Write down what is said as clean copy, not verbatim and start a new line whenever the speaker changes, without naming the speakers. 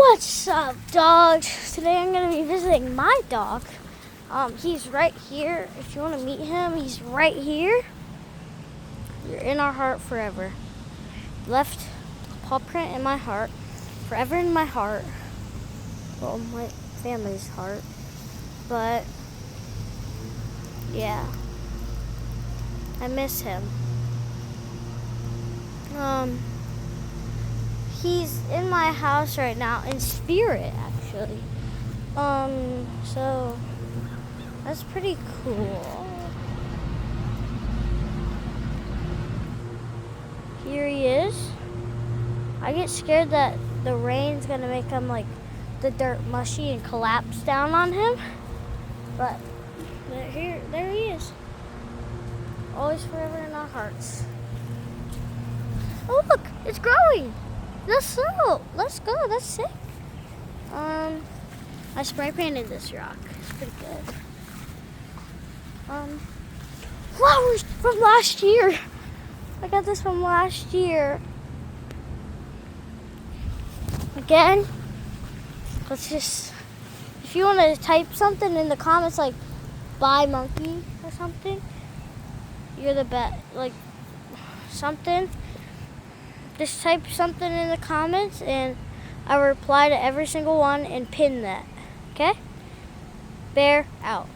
What's up, dogs? Today I'm going to be visiting my dog. He's right here. If you want to meet him, he's right here. You're in our heart forever. Left a paw print in my heart, forever in my heart. Well, my family's heart. But, yeah. I miss him. He's in my house right now, in spirit, actually. So that's pretty cool. Here he is. I get scared that the rain's gonna make him like the dirt mushy and collapse down on him. But there he is. Always forever in our hearts. Oh look, it's growing. Let's go. That's sick. I spray painted this rock. It's pretty good. Flowers from last year. I got this from last year. Again, let's just, if you want to type something in the comments like "bye monkey" or something, you're the best. Like something. Just type something in the comments and I will reply to every single one and pin that. Okay? Bear out.